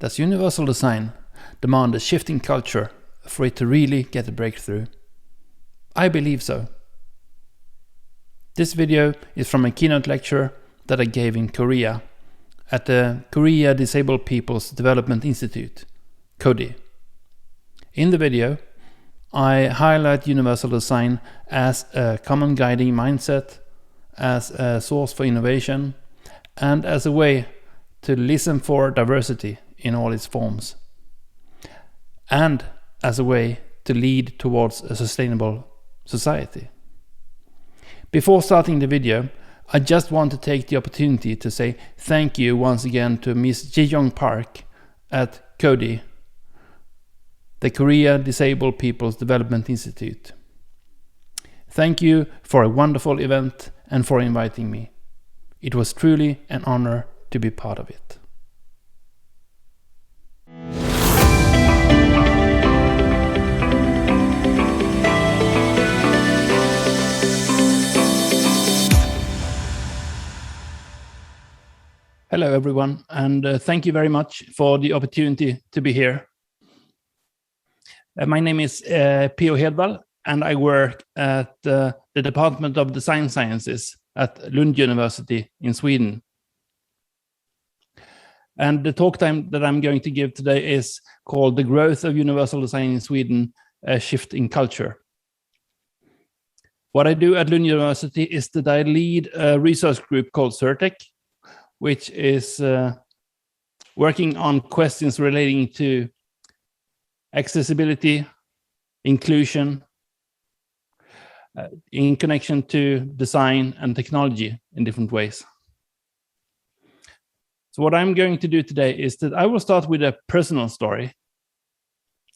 Does universal design demand a shift in culture for it to really get a breakthrough? I believe so. This video is from a keynote lecture that I gave in Korea at the Korea Disabled People's Development Institute, KODI. In the video, I highlight universal design as a common guiding mindset, as a source for innovation, and as a way to listen for diversity in all its forms, and as a way to lead towards a sustainable society. Before starting the video, I just want to take the opportunity to say thank you once again to Ms. Ji-Young Park at KODI, the Korea Disabled People's Development Institute. Thank you for a wonderful event and for inviting me. It was truly an honor to be part of it. Hello everyone, and thank you very much for the opportunity to be here. My name is Per-Olof Hedvall, and I work at the Department of Design Sciences at Lund University in Sweden. And the talk time that I'm going to give today is called The Growth of Universal Design in Sweden, a Shift in Culture. What I do at Lund University is that I lead a research group called Certec, which is working on questions relating to accessibility, inclusion, in connection to design and technology in different ways. So what I'm going to do today is that I will start with a personal story,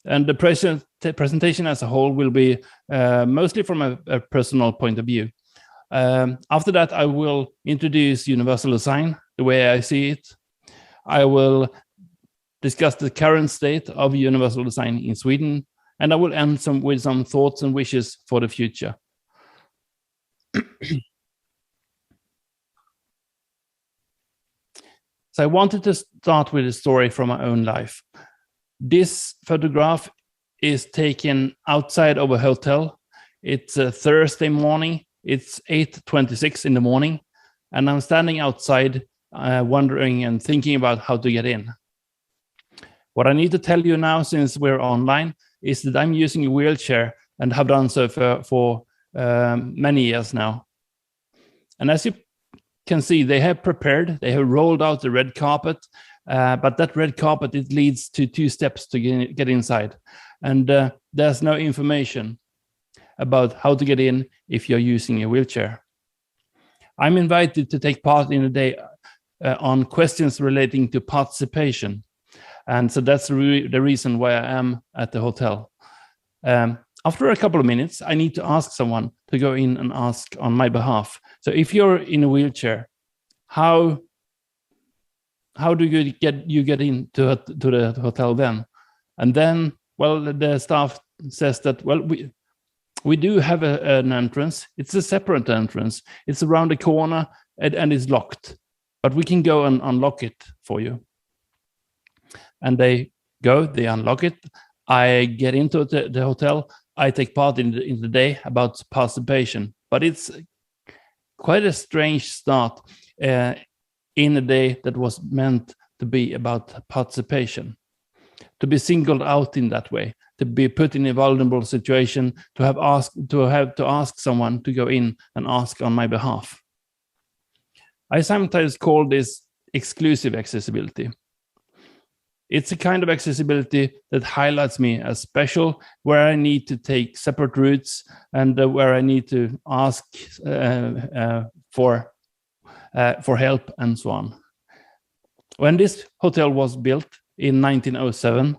and the presentation as a whole will be mostly from a personal point of view. After that, I will introduce universal design, the way I see it. I will discuss the current state of universal design in Sweden, and I will end with some thoughts and wishes for the future. So I wanted to start with a story from my own life. This photograph is taken outside of a hotel. It's a Thursday morning. It's 8:26 in the morning, and I'm standing outside wondering and thinking about how to get in. What I need to tell you now, since we're online, is that I'm using a wheelchair and have done so for many years now. And as you can see, they have rolled out the red carpet, but that red carpet, it leads to 2 steps to get inside. And there's no information about how to get in if you're using a wheelchair. I'm invited to take part in a day on questions relating to participation. And so that's the reason why I am at the hotel. After a couple of minutes, I need to ask someone to go in and ask on my behalf. So if you're in a wheelchair, how do you get into the hotel then? And then, well, the staff says that, well, we do have an entrance. It's a separate entrance. It's around the corner and it's locked, but we can go and unlock it for you. And they unlock it. I get into the hotel. I take part in the day about participation, but it's quite a strange start in a day that was meant to be about participation, to be singled out in that way, to be put in a vulnerable situation, to have to ask someone to go in and ask on my behalf. I sometimes call this exclusive accessibility. It's a kind of accessibility that highlights me as special, where I need to take separate routes and where I need to ask for help and so on. When this hotel was built in 1907,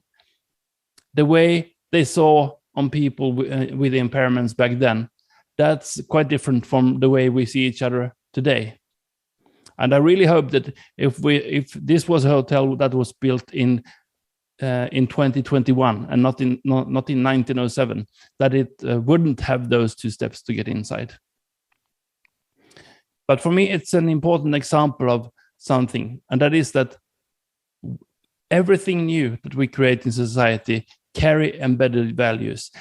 the way they saw on people with impairments back then, that's quite different from the way we see each other today. And I really hope that if this was a hotel that was built in 2021 and not in 1907, that it wouldn't have those 2 steps to get inside. But for me, it's an important example of something, and that is that everything new that we create in society carry embedded values,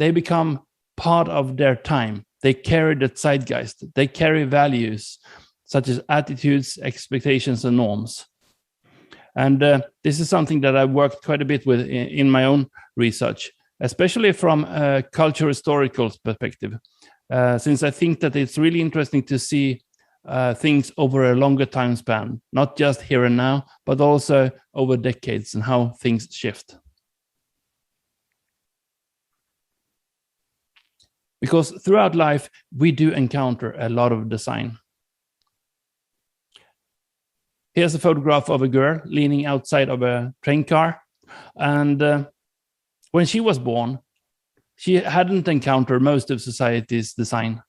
they become part of their time. They carry the zeitgeist. They carry values such as attitudes, expectations, and norms. And this is something that I've worked quite a bit with in my own research, especially from a cultural historical perspective, since I think that it's really interesting to see things over a longer time span, not just here and now, but also over decades and how things shift. Because throughout life, we do encounter a lot of design. Here's a photograph of a girl leaning outside of a train car. And when she was born, she hadn't encountered most of society's design.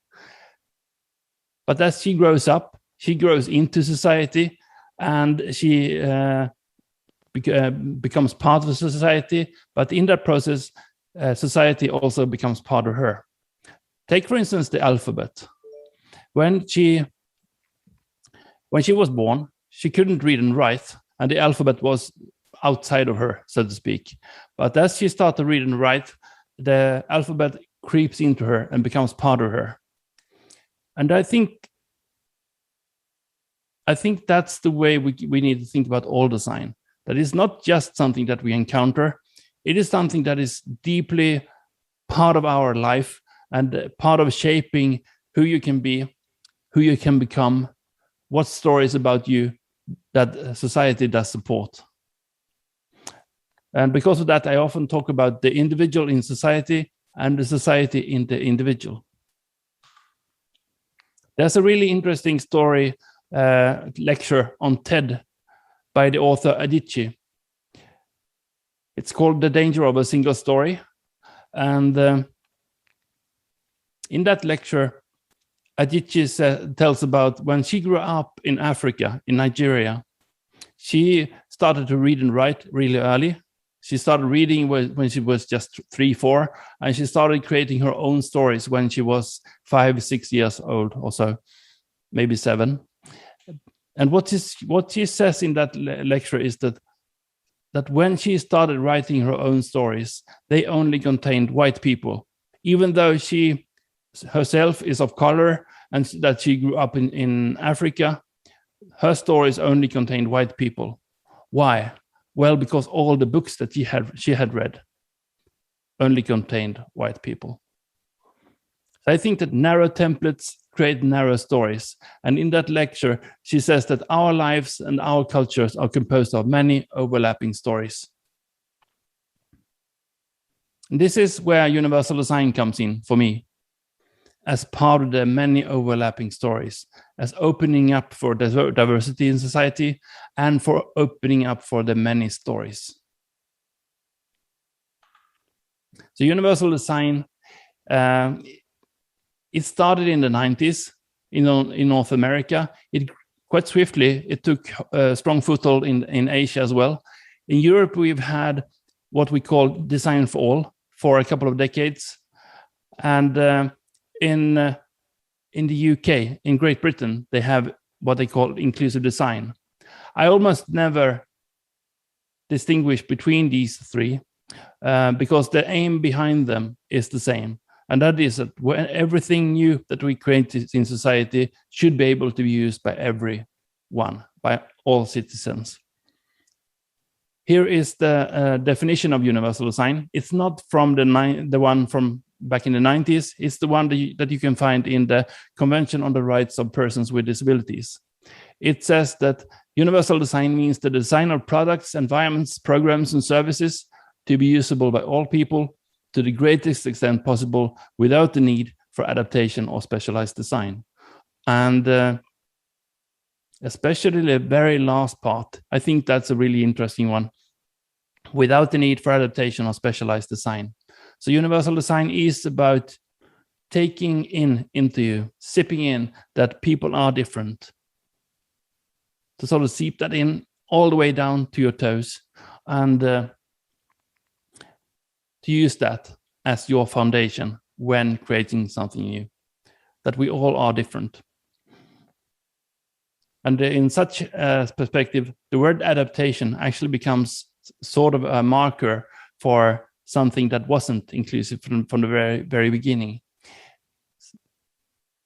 But as she grows up, she grows into society, and she becomes part of society. But in that process, society also becomes part of her. Take, for instance, the alphabet. When she was born, she couldn't read and write, and the alphabet was outside of her, so to speak. But as she started to read and write, the alphabet creeps into her and becomes part of her. And I think that's the way we need to think about all design. That is not just something that we encounter. It is something that is deeply part of our life and part of shaping who you can be, who you can become, what stories about you that society does support. And because of that, I often talk about the individual in society and the society in the individual. There's a really interesting story, lecture on TED by the author Adichie. It's called The Danger of a Single Story. And in that lecture, Adichie tells about when she grew up in Africa, in Nigeria. She started to read and write really early. She started reading when she was just 3, 4, and she started creating her own stories when she was 5, 6 years old or so, maybe 7. And what she says in that lecture is that when she started writing her own stories, they only contained white people, even though she herself is of color and that she grew up in Africa. Her stories only contained white people. Why? Well, because all the books that she had read only contained white people. So I think that narrow templates create narrow stories. And in that lecture, she says that our lives and our cultures are composed of many overlapping stories. And this is where universal design comes in for me, as part of the many overlapping stories, as opening up for diversity in society and for opening up for the many stories. So universal design, it started in the 90s in North America. It quite swiftly, it took a strong foothold in Asia as well. In Europe, we've had what we call design for all for a couple of decades. And in the UK, in Great Britain, they have what they call inclusive design. I almost never distinguish between these three because the aim behind them is the same. And that is that everything new that we create in society should be able to be used by everyone, by all citizens. Here is the definition of universal design. It's not from the one from back in the 90s. It's the one that you can find in the Convention on the Rights of Persons with Disabilities. It says that universal design means the design of products, environments, programs, and services to be usable by all people to the greatest extent possible without the need for adaptation or specialized design. And especially the very last part, I think that's a really interesting one. Without the need for adaptation or specialized design. So universal design is about taking into you, sipping in that people are different. To sort of seep that in all the way down to your toes and to use that as your foundation when creating something new, that we all are different. And in such a perspective, the word adaptation actually becomes sort of a marker for something that wasn't inclusive from the very, very beginning.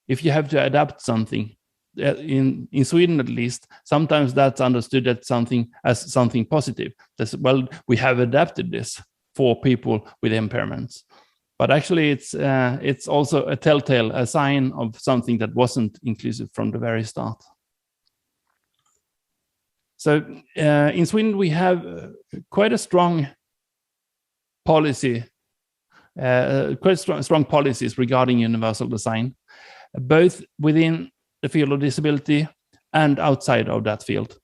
If you have to adapt something, in Sweden at least, sometimes that's understood as something positive. That's, well, we have adapted this for people with impairments. But actually, it's also a telltale, a sign of something that wasn't inclusive from the very start. So in Sweden, we have quite a strong policy, quite strong policies regarding universal design, both within the field of disability and outside of that field.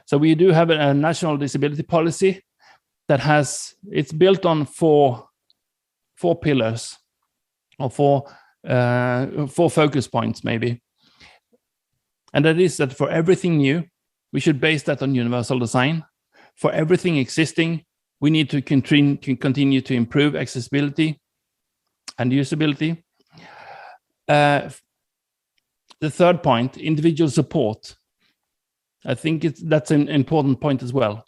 So we do have a national disability policy that it's built on four pillars, or four focus points maybe. And that is that for everything new, we should base that on universal design. For everything existing, we need to continue to improve accessibility and usability. The third point, individual support. I think that's an important point as well,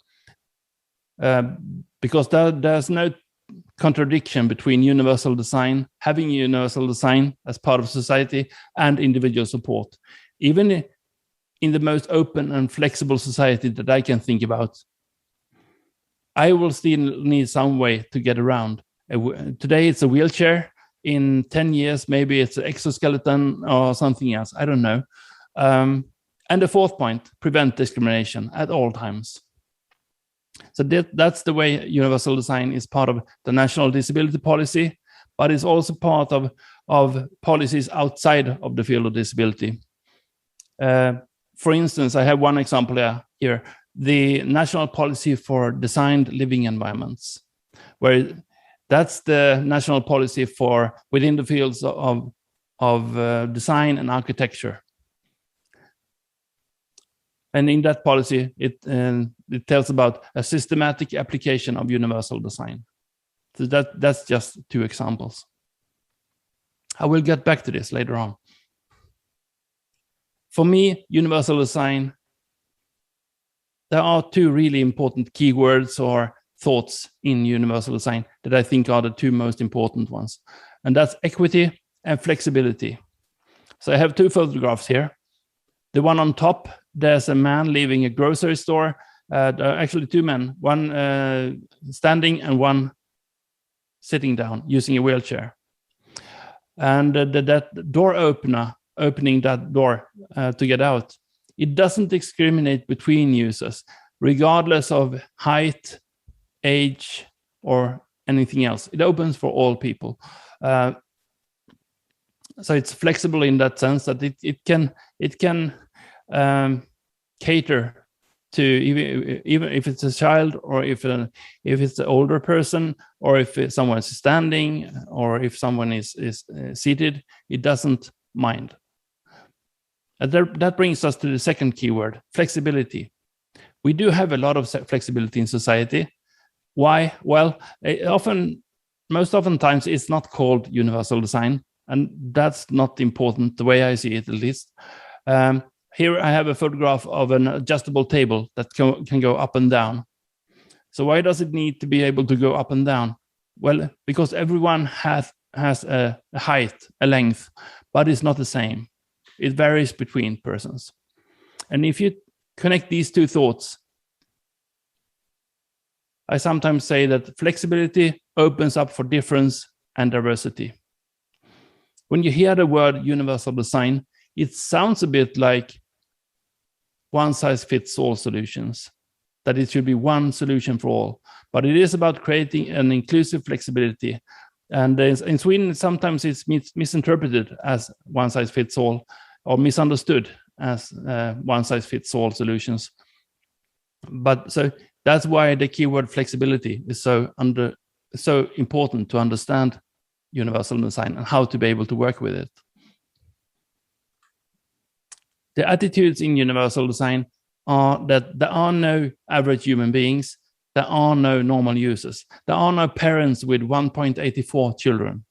because there's no contradiction between universal design, having universal design as part of society, and individual support. Even in the most open and flexible society that I can think about, I will still need some way to get around. Today it's a wheelchair. In 10 years, maybe it's an exoskeleton or something else. I don't know. And the fourth point, prevent discrimination at all times. So that's the way universal design is part of the national disability policy, but it's also part of policies outside of the field of disability. For instance, I have one example here, the national policy for designed living environments, where that's the national policy for within the fields of design and architecture. And in that policy, it tells about a systematic application of universal design. So that's just two examples. I will get back to this later on. For me, universal design, there are two really important keywords or thoughts in universal design that I think are the two most important ones. And that's equity and flexibility. So I have two photographs here. The one on top, there's a man leaving a grocery store. There are actually two men, one standing and one sitting down using a wheelchair. And that door opener, opening that door to get out, it doesn't discriminate between users, regardless of height, age, or anything else. It opens for all people. So it's flexible in that sense that it can cater to even if it's a child, or if it's an older person, or if someone is standing, or if someone is seated, it doesn't mind. That brings us to the second keyword, flexibility. We do have a lot of flexibility in society. Why? Well, most oftentimes it's not called universal design, and that's not important the way I see it, at least. Here I have a photograph of an adjustable table that can go up and down. So why does it need to be able to go up and down? Well, because everyone has a height, a length, but it's not the same. It varies between persons. And if you connect these two thoughts, I sometimes say that flexibility opens up for difference and diversity. When you hear the word universal design, it sounds a bit like one-size-fits-all solutions, that it should be one solution for all. But it is about creating an inclusive flexibility. And in Sweden, sometimes it's misinterpreted as one-size-fits-all, or misunderstood as one-size-fits-all solutions. But so that's why the keyword flexibility is so important to understand universal design and how to be able to work with it. The attitudes in universal design are that there are no average human beings, there are no normal users, there are no parents with 1.84 children.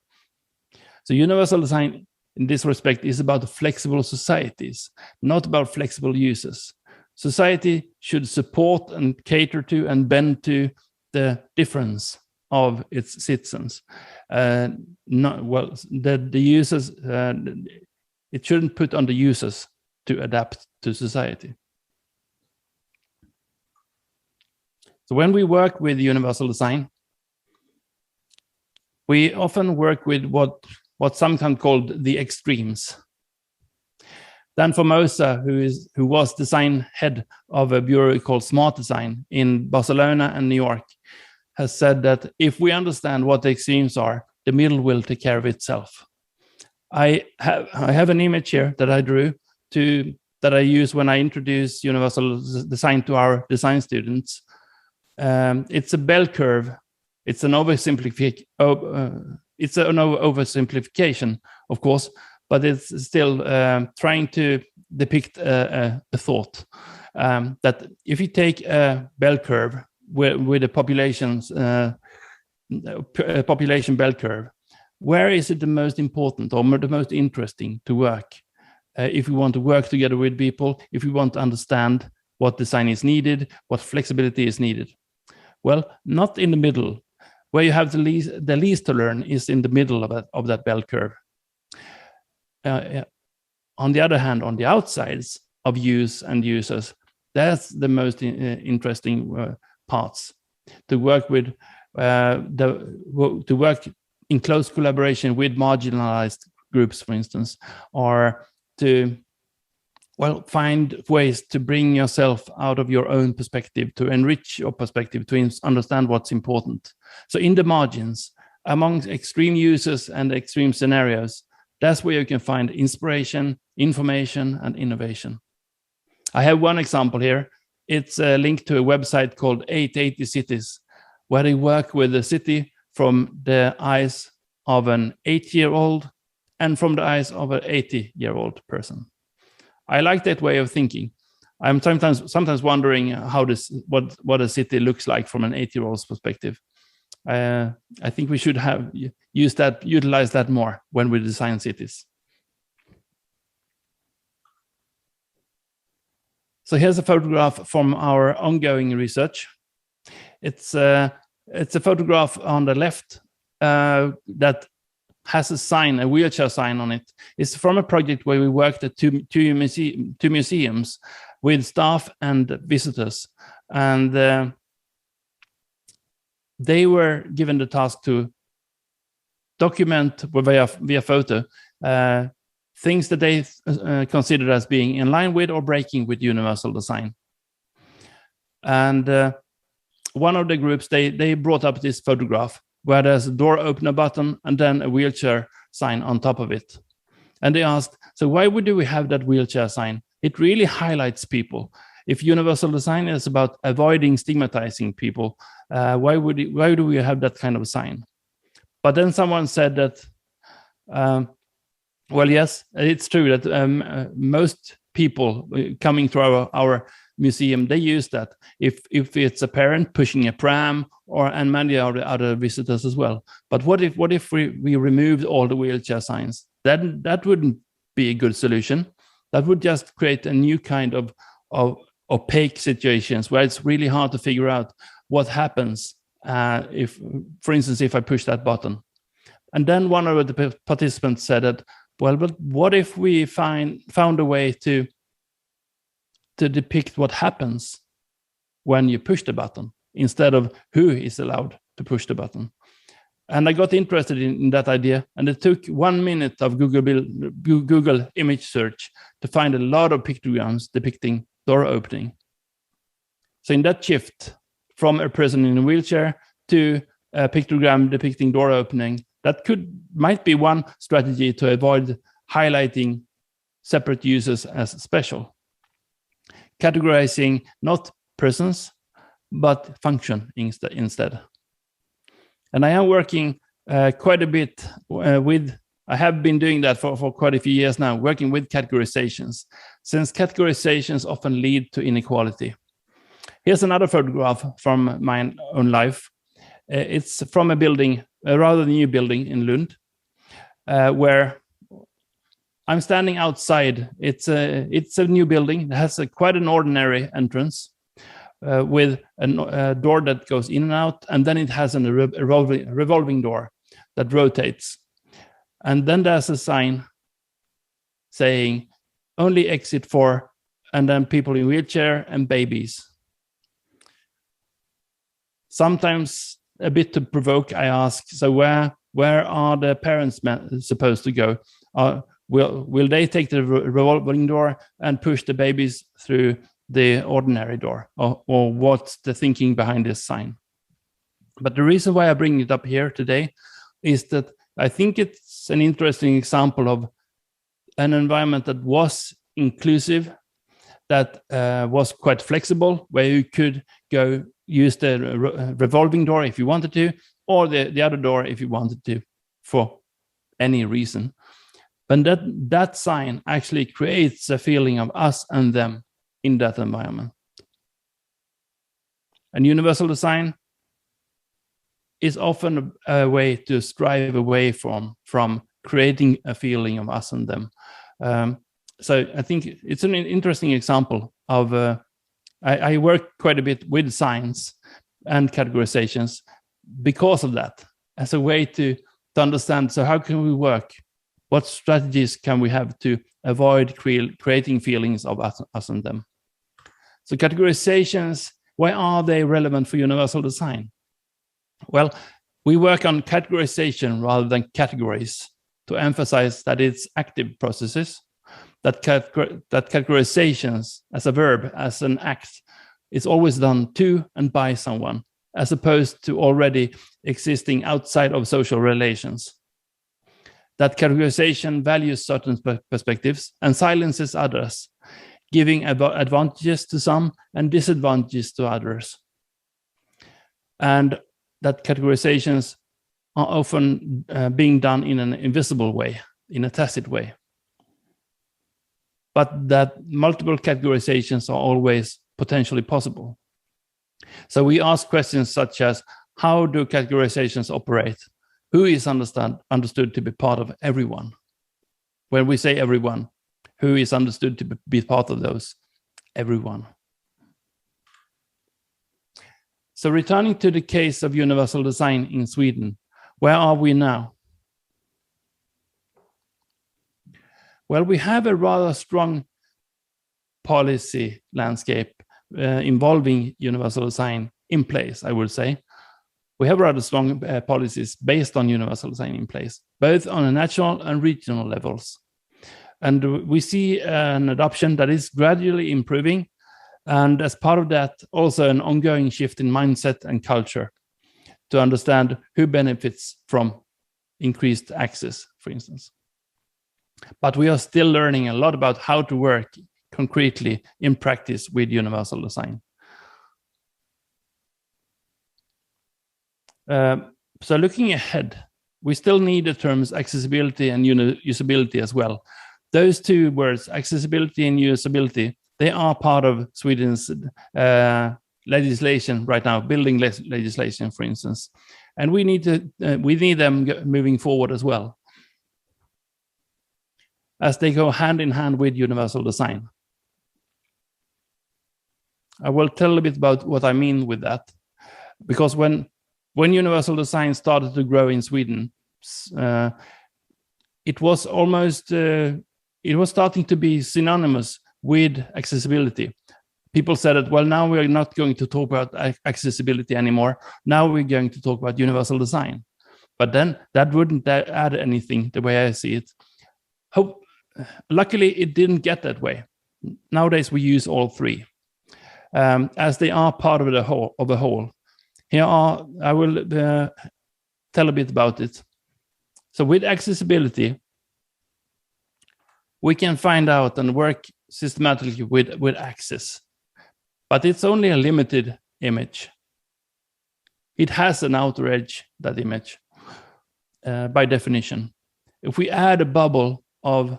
So universal design in this respect is about flexible societies, not about flexible users. Society should support and cater to and bend to the difference of its citizens. The users, it shouldn't put on the users to adapt to society. So when we work with universal design, we often work with what's sometimes called the extremes. Dan Formosa, who was design head of a bureau called Smart Design in Barcelona and New York, has said that if we understand what the extremes are, the middle will take care of itself. I have an image here that I drew that I use when I introduce universal design to our design students. It's a bell curve. It's an oversimplification, of course, but it's still trying to depict a thought that if you take a bell curve with a population bell curve, where is it the most important or the most interesting to work? If we want to work together with people, if we want to understand what design is needed, what flexibility is needed. Well, not in the middle. Where you have the least to learn is in the middle of that bell curve. On the other hand, on the outsides of use and users, that's the most interesting parts to work with. To work in close collaboration with marginalized groups, for instance, or to find ways to bring yourself out of your own perspective, to enrich your perspective, to understand what's important. So in the margins, among extreme users and extreme scenarios, that's where you can find inspiration, information, and innovation. I have one example here. It's a link to a website called 880 Cities, where they work with the city from the eyes of an 8-year-old and from the eyes of an 80-year-old person. I like that way of thinking. I'm sometimes wondering what a city looks like from an 8-year-old's perspective. I think we should utilize that more when we design cities. So here's a photograph from our ongoing research. It's a photograph on the left that has a sign, a wheelchair sign on it. It's from a project where we worked at two museums with staff and visitors. And they were given the task to document via photo things that they considered as being in line with or breaking with universal design. And one of the groups, they brought up this photograph where there's a door opener button and then a wheelchair sign on top of it. And they asked, so why do we have that wheelchair sign? It really highlights people. If universal design is about avoiding stigmatizing people, why do we have that kind of sign? But then someone said that, well, yes, it's true that most people coming to our museum, they use that if it's a parent pushing a pram and many other visitors as well. But what if we removed all the wheelchair signs? That wouldn't be a good solution. That would just create a new kind of opaque situations where it's really hard to figure out what happens if, for instance, if I push that button. And then one of the participants said that, well, but what if we found a way to depict what happens when you push the button instead of who is allowed to push the button? And I got interested in that idea, and it took 1 minute of Google image search to find a lot of pictograms depicting door opening. So in that shift from a person in a wheelchair to a pictogram depicting door opening, that might be one strategy to avoid highlighting separate users as special. Categorizing not persons, but function instead. And I am working quite a bit I have been doing that for quite a few years now, working with categorizations, since categorizations often lead to inequality. Here's another photograph from my own life. It's from a building, a rather new building in Lund, where I'm standing outside. It's a new building. It has quite an ordinary entrance with a door that goes in and out, and then it has a revolving door that rotates. And then there's a sign saying only exit for, and then people in wheelchair and babies. Sometimes, a bit to provoke, I ask, so where are the parents supposed to go? Will they take the revolving door and push the babies through the ordinary door? Or what's the thinking behind this sign? But the reason why I bring it up here today is that I think it's an interesting example of an environment that was inclusive, that was quite flexible, where you could go use the revolving door if you wanted to, or the other door if you wanted to, for any reason. But that sign actually creates a feeling of us and them in that environment. And universal design is often a way to strive away from creating a feeling of us and them. So I think it's an interesting example of, I work quite a bit with signs and categorizations because of that, as a way to understand, so how can we work? What strategies can we have to avoid creating feelings of us and them? So categorizations, why are they relevant for universal design? Well, we work on categorization rather than categories to emphasize that it's active processes, that categorizations as a verb, as an act, is always done to and by someone, as opposed to already existing outside of social relations. That categorization values certain perspectives and silences others, giving advantages to some and disadvantages to others. And that categorizations are often being done in an invisible way, in a tacit way. But that multiple categorizations are always potentially possible. So we ask questions such as, how do categorizations operate? Who is understood to be part of everyone? When we say everyone, who is understood to be part of those? Everyone. So returning to the case of universal design in Sweden, where are we now? Well, we have a rather strong policy landscape involving universal design in place, I would say. We have rather strong policies based on universal design in place, both on a national and regional levels. And we see an adoption that is gradually improving. And as part of that, also an ongoing shift in mindset and culture to understand who benefits from increased access, for instance. But we are still learning a lot about how to work concretely in practice with universal design. So looking ahead, we still need the terms accessibility and usability as well. Those two words, accessibility and usability, they are part of Sweden's legislation right now, building legislation, for instance. And we need them moving forward as well, as they go hand in hand with universal design. I will tell a bit about what I mean with that, because when universal design started to grow in Sweden, it was almost it was starting to be synonymous with accessibility. People said that, well, now we're not going to talk about accessibility anymore. Now we're going to talk about universal design. But then that wouldn't add anything the way I see it. Luckily, it didn't get that way. Nowadays, we use all three, as they are part of the whole. Here I will tell a bit about it. So with accessibility, we can find out and work systematically with access, but it's only a limited image. It has an outer edge, that image, by definition. If we add a bubble of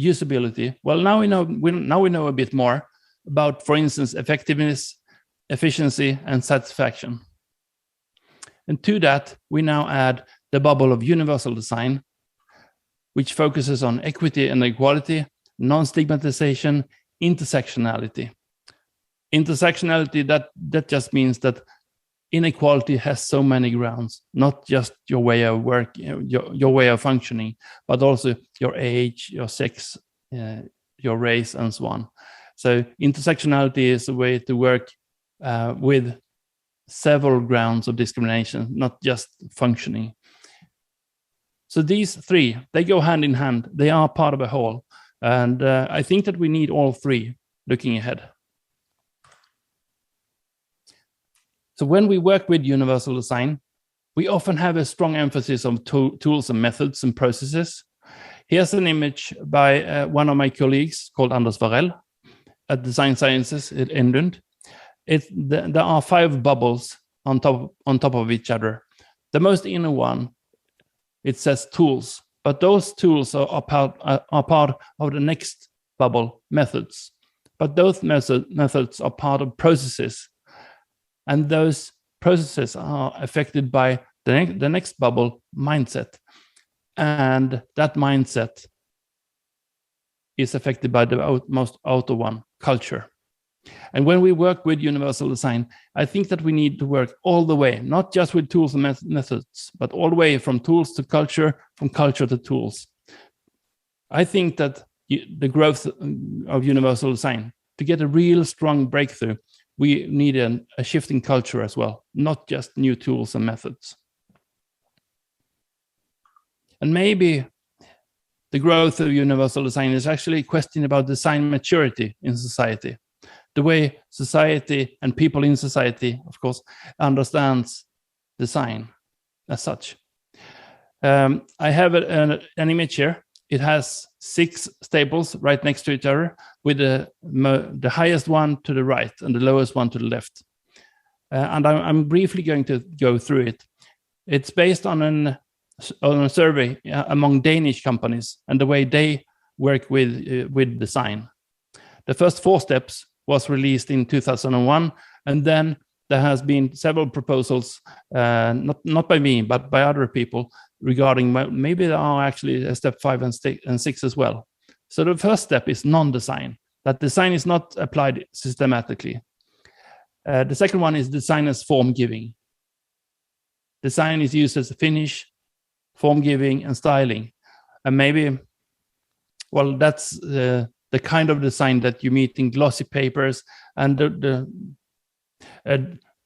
usability, well, now we know a bit more about, for instance, effectiveness, efficiency, and satisfaction. And to that, we now add the bubble of universal design, which focuses on equity and equality, non-stigmatization, intersectionality. Intersectionality, that just means that inequality has so many grounds, not just your way of work, your way of functioning, but also your age, your sex, your race, and so on. So intersectionality is a way to work with several grounds of discrimination, not just functioning. So these three, they go hand in hand. They are part of a whole. And I think that we need all three looking ahead. So when we work with universal design, we often have a strong emphasis on tools and methods and processes. Here's an image by one of my colleagues called Anders Varell at Design Sciences at Lund. There are 5 bubbles on top of each other. The most inner one, it says tools, but those tools are part of the next bubble, methods. But those methods are part of processes. And those processes are affected by the next bubble, mindset. And that mindset is affected by the most outer one, culture. And when we work with universal design, I think that we need to work all the way, not just with tools and methods, but all the way from tools to culture, from culture to tools. I think that the growth of universal design, to get a real strong breakthrough, we need a shift in culture as well, not just new tools and methods. And maybe the growth of universal design is actually a question about design maturity in society. The way society and people in society, of course, understands design as such. I have an image here. It has 6 staples right next to each other, with the highest one to the right and the lowest one to the left. And I'm briefly going to go through it. It's based on a survey among Danish companies and the way they work with design. The first 4 steps was released in 2001, and then there has been several proposals, not by me, but by other people, regarding maybe there are actually a step 5 and 6 as well. So the first step is non-design, that design is not applied systematically. The second one is design as form giving. Design is used as a finish, form giving, and styling. And maybe, well, that's the kind of design that you meet in glossy papers, and the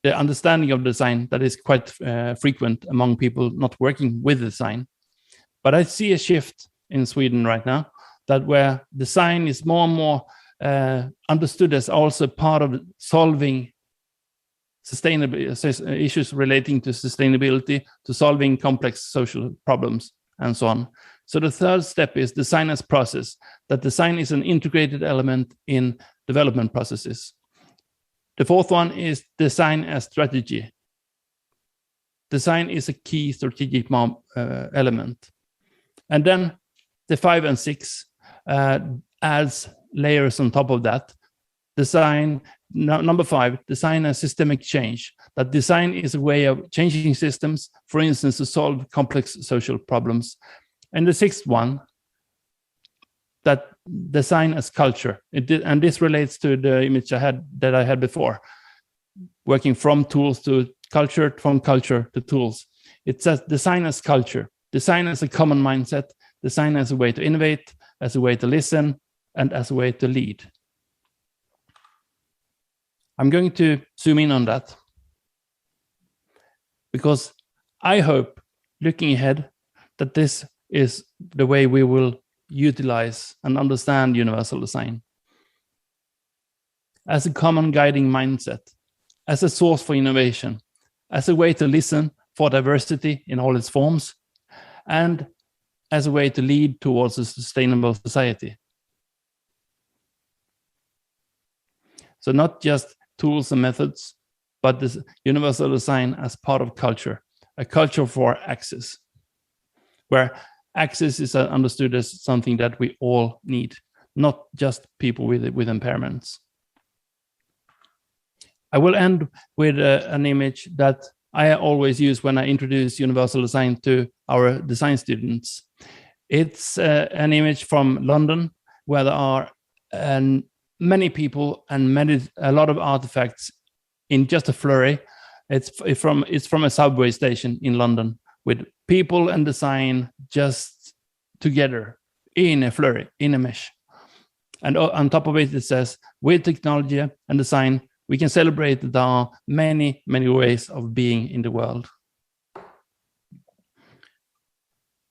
understanding of design that is quite frequent among people not working with design. But I see a shift in Sweden right now, that where design is more and more understood as also part of solving sustainability issues relating to sustainability, to solving complex social problems, and so on. So the third step is design as process, that design is an integrated element in development processes. The fourth one is design as strategy. Design is a key strategic element. And then the 5 and 6 adds layers on top of that. Design, number 5, design as systemic change. That design is a way of changing systems, for instance, to solve complex social problems. And the 6th one, that design as culture. And this relates to the image that I had before, working from tools to culture, from culture to tools. It says design as culture, design as a common mindset, design as a way to innovate, as a way to listen, and as a way to lead. I'm going to zoom in on that, because I hope, looking ahead, that this is the way we will utilize and understand universal design as a common guiding mindset, as a source for innovation, as a way to listen for diversity in all its forms, and as a way to lead towards a sustainable society. So not just tools and methods, but this universal design as part of culture, a culture for access, where access is understood as something that we all need, not just people with impairments. I will end with an image that I always use when I introduce universal design to our design students. It's an image from London, where there are many people and a lot of artifacts in just a flurry. It's from a subway station in London, with people and design just together in a flurry, in a mesh. And on top of it, it says, with technology and design, we can celebrate that there are many, many ways of being in the world.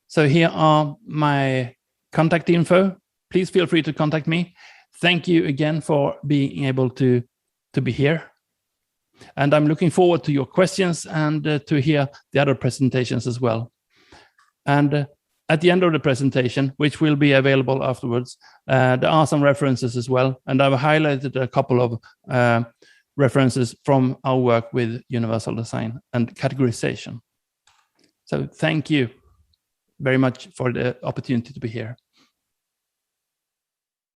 So here are my contact info. Please feel free to contact me. Thank you again for being able to be here. And I'm looking forward to your questions and to hear the other presentations as well. And at the end of the presentation, which will be available afterwards, there are some references as well. And I've highlighted a couple of references from our work with universal design and categorization. So thank you very much for the opportunity to be here.